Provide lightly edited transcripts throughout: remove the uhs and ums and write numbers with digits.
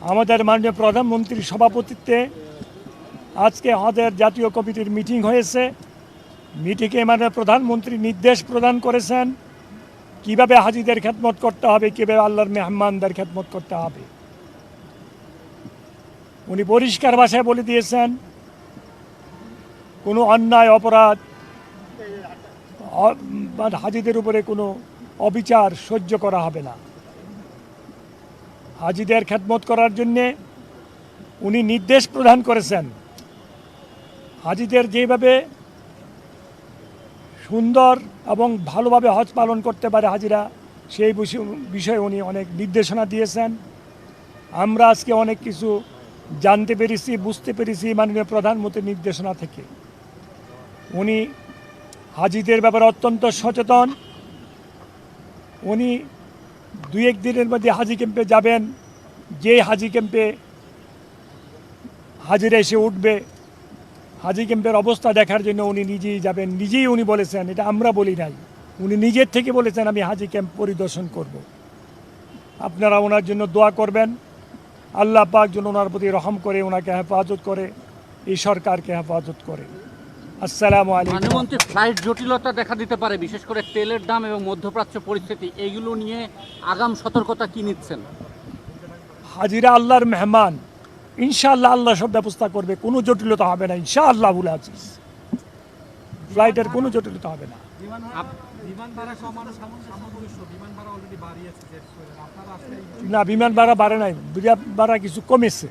আমাদের মাননীয় প্রধানমন্ত্রীর সভাপতিত্বে আজকে আমাদের জাতীয় কমিটির মিটিং হয়েছে। মিটিংয়ে মাননীয় প্রধানমন্ত্রী নির্দেশ প্রদান করেছেন কিভাবে হাজিদের খেদমত করতে হবে, কীভাবে আল্লাহর মেহমানদের খেদমত করতে হবে। উনি পরিষ্কার ভাষায় বলে দিয়েছেন কোনো অন্যায় অপরাধ হাজিদের উপরে কোনো অবিচার সহ্য করা হবে না। হাজিদের খেদমত করার জন্যে উনি নির্দেশ প্রদান করেছেন হাজিদের যেভাবে সুন্দর এবং ভালোভাবে হজ পালন করতে পারে হাজিরা, সেই বিষয়ে উনি অনেক নির্দেশনা দিয়েছেন। আমরা আজকে অনেক কিছু জানতে পেরেছি, বুঝতে পেরেছি মাননীয় প্রধানমন্ত্রীর নির্দেশনা থেকে। উনি হাজিদের ব্যাপারে অত্যন্ত সচেতন। উনি 2-1 দিনের মধ্যে হাজি ক্যাম্পে যাবেন। যে হাজি ক্যাম্পে হাজিরা এসে উঠবে, হাজি ক্যাম্পের অবস্থা দেখার জন্য উনি নিজেই যাবেন। নিজেই উনি বলেছেন, এটা আমরা বলি নাই, উনি নিজের থেকে বলেছেন আমি হাজি ক্যাম্প পরিদর্শন করব। আপনারা ওনার জন্য দোয়া করবেন, আল্লাহ পাক যেন ওনার প্রতি রহম করে, ওনাকে হেফাজত করে, এই সরকারকে হেফাজত করে। আসসালামু আলাইকুম। প্রধানমন্ত্রী ফ্লাইট জটিলতা দেখা দিতে পারে, বিশেষ করে তেলের দাম এবং মধ্যপ্রাচ্য পরিস্থিতি, এইগুলো নিয়ে আগাম সতর্কতা কি নিচ্ছেন? হাজিরা আল্লাহর মেহমান, ইনশাআল্লাহ আল্লাহ সব ব্যবস্থা করবে, কোনো জটিলতা হবে না ইনশাআল্লাহ। বলে আছিস ফ্লাইটের কোনো জটিলতা হবে না। না, বিমান ভাড়া বাড়ে নাই, বিমান ভাড়া কিছু কমেছে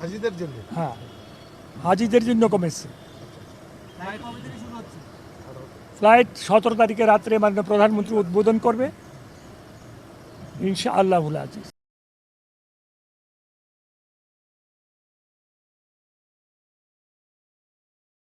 হাজিদের জন্য। হ্যাঁ, হাজিদের জন্য কমেছে। ফ্লাইট 17 তারিখে রাত্রে মাননীয় প্রধানমন্ত্রী উদ্বোধন করবে ইনশাআল্লাহ। বলে আছিস।